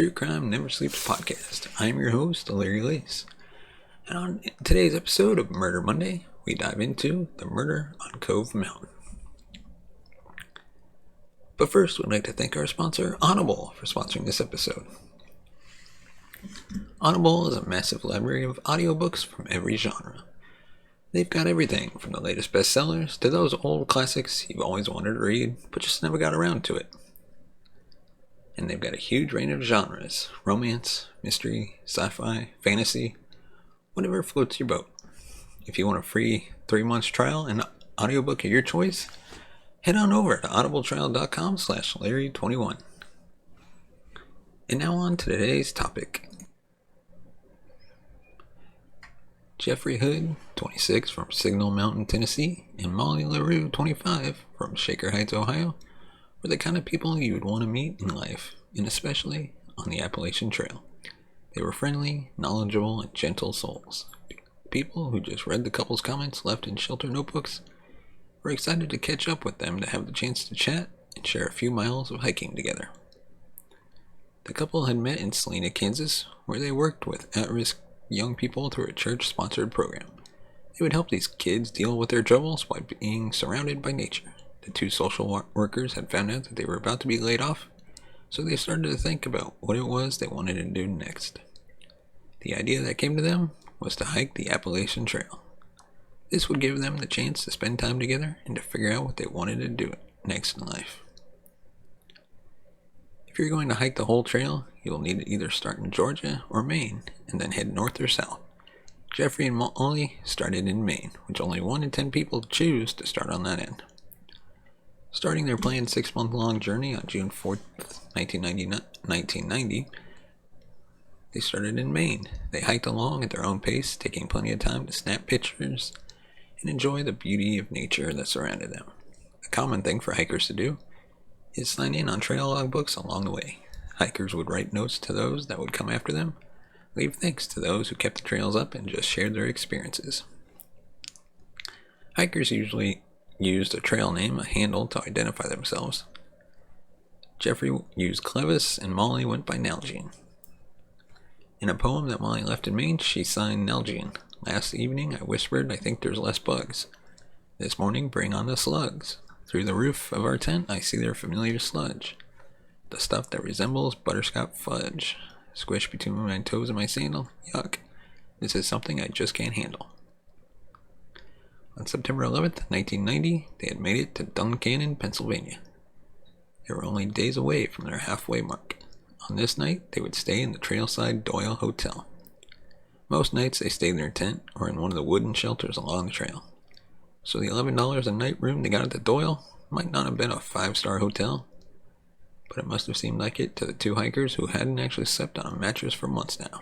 True Crime Never Sleeps podcast. I am your host, LaRue. And on today's episode of Murder Monday, we dive into the murder on Cove Mountain. But first, we'd like to thank our sponsor, Audible, for sponsoring this episode. Audible is a massive library of audiobooks from every genre. They've got everything from the latest bestsellers to those old classics you've always wanted to read, but just never got around to it. And they've got a huge range of genres: romance, mystery, sci-fi, fantasy, whatever floats your boat. If you want a free 3-month trial and audiobook of your choice, head on over to audibletrial.com/Larry21. And now on to today's topic. Geoffrey Hood, 26, from Signal Mountain, Tennessee, and Molly LaRue, 25, from Shaker Heights, Ohio, were the kind of people you would want to meet in life, and especially on the Appalachian Trail. They were friendly, knowledgeable, and gentle souls. People who just read the couple's comments left in shelter notebooks were excited to catch up with them to have the chance to chat and share a few miles of hiking together. The couple had met in Salina, Kansas, where they worked with at-risk young people through a church-sponsored program. They would help these kids deal with their troubles by being surrounded by nature. The two social workers had found out that they were about to be laid off, so they started to think about what it was they wanted to do next. The idea that came to them was to hike the Appalachian Trail. This would give them the chance to spend time together and to figure out what they wanted to do next in life. If you're going to hike the whole trail, you'll need to either start in Georgia or Maine and then head north or south. Geoffrey and Molly started in Maine, which only 1 in 10 people choose to start on that end. Starting their planned 6-month-long journey on June 4th, 1990, they started in Maine. They hiked along at their own pace, taking plenty of time to snap pictures and enjoy the beauty of nature that surrounded them. A common thing for hikers to do is sign in on trail log books along the way. Hikers would write notes to those that would come after them, leave thanks to those who kept the trails up, and just shared their experiences. Hikers usually used a trail name, a handle, to identify themselves. Geoffrey used Clevis, and Molly went by Nalgene. In a poem that Molly left in Maine, she signed Nalgene. Last evening I whispered, I think there's less bugs. This morning, bring on the slugs. Through the roof of our tent I see their familiar sludge. The stuff that resembles butterscotch fudge. Squished between my toes and my sandal. Yuck. This is something I just can't handle. On September 11th, 1990, they had made it to Duncannon, Pennsylvania. They were only days away from their halfway mark. On this night, they would stay in the Trailside Doyle Hotel. Most nights they stayed in their tent or in one of the wooden shelters along the trail. So the $11 a night room they got at the Doyle might not have been a 5-star hotel, but it must have seemed like it to the two hikers who hadn't actually slept on a mattress for months now.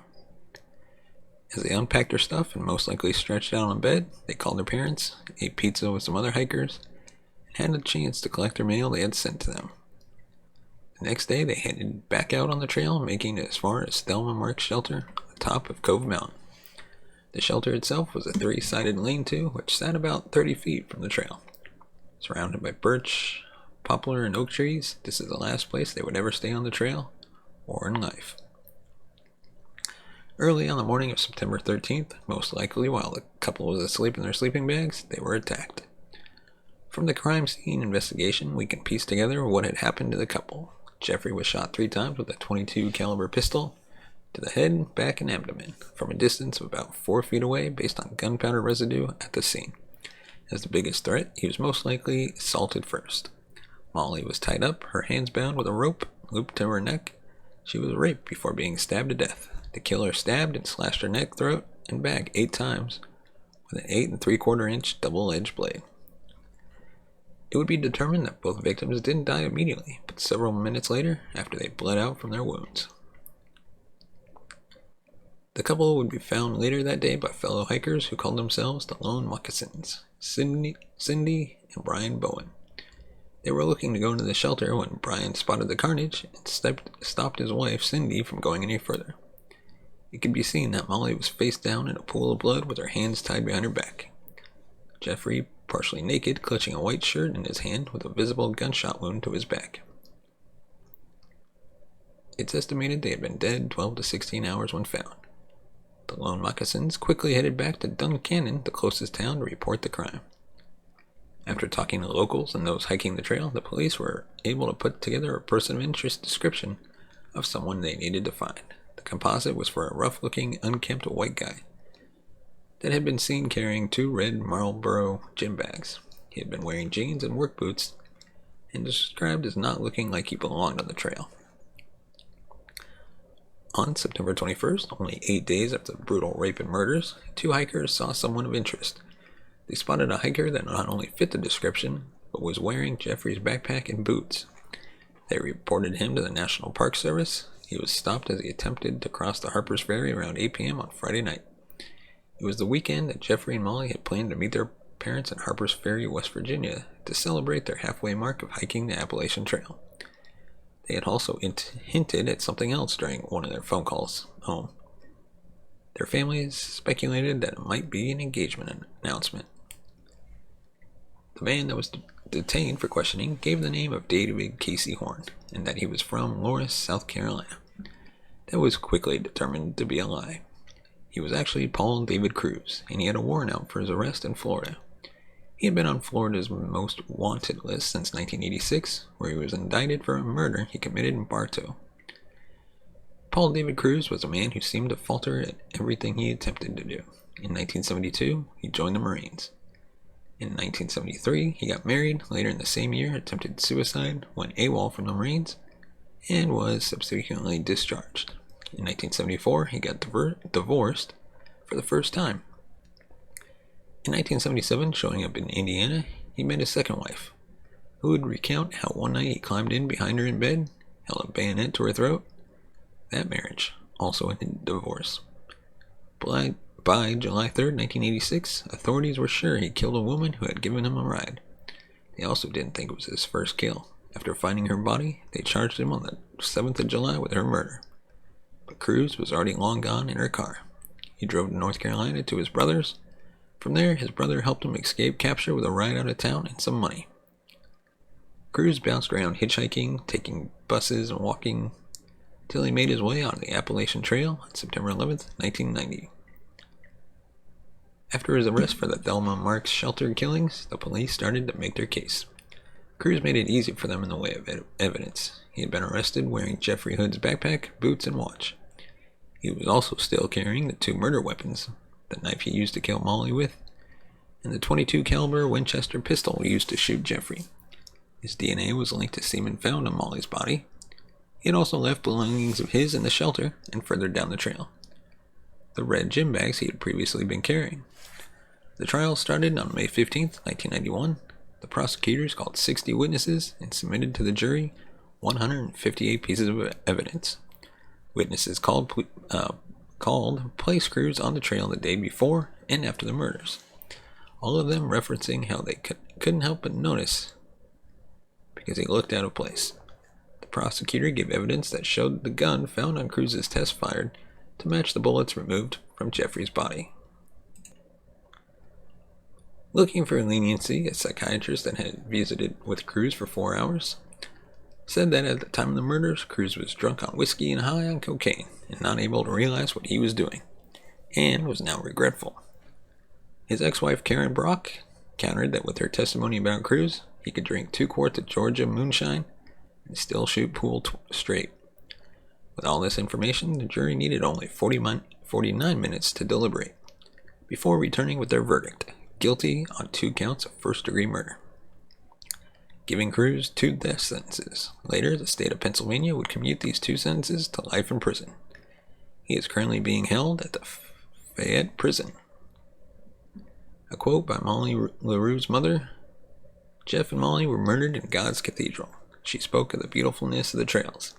As they unpacked their stuff and most likely stretched out on bed, they called their parents, ate pizza with some other hikers, and had a chance to collect their mail they had sent to them. The next day, they headed back out on the trail, making it as far as Thelma Marks Shelter on the top of Cove Mountain. The shelter itself was a 3-sided lean-to, which sat about 30 feet from the trail. Surrounded by birch, poplar, and oak trees, this is the last place they would ever stay on the trail or in life. Early on the morning of September 13th, most likely while the couple was asleep in their sleeping bags, they were attacked. From the crime scene investigation, we can piece together what had happened to the couple. Geoffrey was shot 3 times with a .22 caliber pistol to the head, back, and abdomen from a distance of about 4 feet away based on gunpowder residue at the scene. As the biggest threat, he was most likely assaulted first. Molly was tied up, her hands bound with a rope looped to her neck. She was raped before being stabbed to death. The killer stabbed and slashed her neck, throat, and back 8 times with an 8 3/4-inch double-edged blade. It would be determined that both victims didn't die immediately, but several minutes later after they bled out from their wounds. The couple would be found later that day by fellow hikers who called themselves the Lone Moccasins, Cindy and Brian Bowen. They were looking to go into the shelter when Brian spotted the carnage and stopped his wife, Cindy, from going any further. It could be seen that Molly was face down in a pool of blood with her hands tied behind her back. Geoffrey, partially naked, clutching a white shirt in his hand with a visible gunshot wound to his back. it's estimated they had been dead 12 to 16 hours when found. The lone moccasins quickly headed back to Duncannon, the closest town, to report the crime. After talking to locals and those hiking the trail, the police were able to put together a person of interest description of someone they needed to find. The composite was for a rough-looking, unkempt white guy that had been seen carrying 2 red Marlboro gym bags. He had been wearing jeans and work boots and described as not looking like he belonged on the trail. On September 21st, only 8 days after the brutal rape and murders, 2 hikers saw someone of interest. They spotted a hiker that not only fit the description, but was wearing Geoffrey's backpack and boots. They reported him to the National Park Service. He was stopped as he attempted to cross the Harper's Ferry around 8 p.m. on Friday night. It was the weekend that Geoffrey and Molly had planned to meet their parents in Harper's Ferry, West Virginia, to celebrate their halfway mark of hiking the Appalachian Trail. They had also hinted at something else during one of their phone calls home. Their families speculated that it might be an engagement announcement. The man that was detained for questioning gave the name of David Casey Horn, and that he was from Loris, South Carolina. That was quickly determined to be a lie. He was actually Paul David Cruz, and he had a warrant out for his arrest in Florida. He had been on Florida's most wanted list since 1986, where he was indicted for a murder he committed in Bartow. Paul David Cruz was a man who seemed to falter at everything he attempted to do. In 1972, he joined the Marines. In 1973, he got married. Later in the same year, attempted suicide, went AWOL from the Marines, and was subsequently discharged. In 1974, he got divorced for the first time. In 1977, showing up in Indiana, he met his second wife, who would recount how one night he climbed in behind her in bed, held a bayonet to her throat. That marriage also ended in divorce. By July 3rd, 1986, authorities were sure he killed a woman who had given him a ride. They also didn't think it was his first kill. After finding her body, they charged him on the 7th of July with her murder. But Cruz was already long gone in her car. He drove to North Carolina to his brother's. From there, his brother helped him escape capture with a ride out of town and some money. Cruz bounced around hitchhiking, taking buses, and walking till he made his way onto the Appalachian Trail on September 11th, 1990. After his arrest for the Thelma Marks Shelter killings, the police started to make their case. Cruz made it easy for them in the way of evidence. He had been arrested wearing Geoffrey Hood's backpack, boots, and watch. He was also still carrying the 2 murder weapons, the knife he used to kill Molly with, and the .22 caliber Winchester pistol used to shoot Geoffrey. His DNA was linked to semen found on Molly's body. He had also left belongings of his in the shelter and further down the trail, the red gym bags he had previously been carrying. The trial started on May 15, 1991. The prosecutors called 60 witnesses and submitted to the jury 158 pieces of evidence. Witnesses called place Cruz on the trail the day before and after the murders, all of them referencing how they couldn't help but notice because he looked out of place. The prosecutor gave evidence that showed the gun found on Cruz's test fired to match the bullets removed from Geoffrey's body. Looking for leniency, a psychiatrist that had visited with Cruz for 4 hours said that at the time of the murders, Cruz was drunk on whiskey and high on cocaine and not able to realize what he was doing, and was now regretful. His ex-wife Karen Brock countered that with her testimony about Cruz, he could drink 2 quarts of Georgia moonshine and still shoot pool straight. With all this information, the jury needed only 49 minutes to deliberate before returning with their verdict: guilty on 2 counts of first-degree murder, giving Cruz 2 death sentences. Later, the state of Pennsylvania would commute these 2 sentences to life in prison. He is currently being held at the Fayette prison. A quote by Molly LaRue's mother: "Jeff and Molly were murdered in God's cathedral. She spoke of the beautifulness of the trails.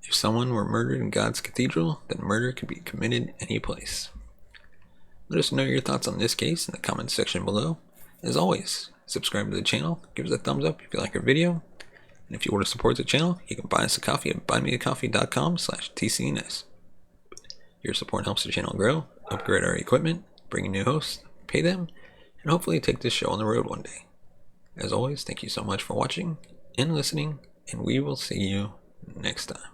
If someone were murdered in God's cathedral, then murder could be committed any place." Let us know your thoughts on this case in the comments section below. As always, subscribe to the channel, give us a thumbs up if you like our video, and if you want to support the channel, you can buy us a coffee at buymeacoffee.com/tcns. Your support helps the channel grow, upgrade our equipment, bring in new hosts, pay them, and hopefully take this show on the road one day. As always, thank you so much for watching and listening, and we will see you next time.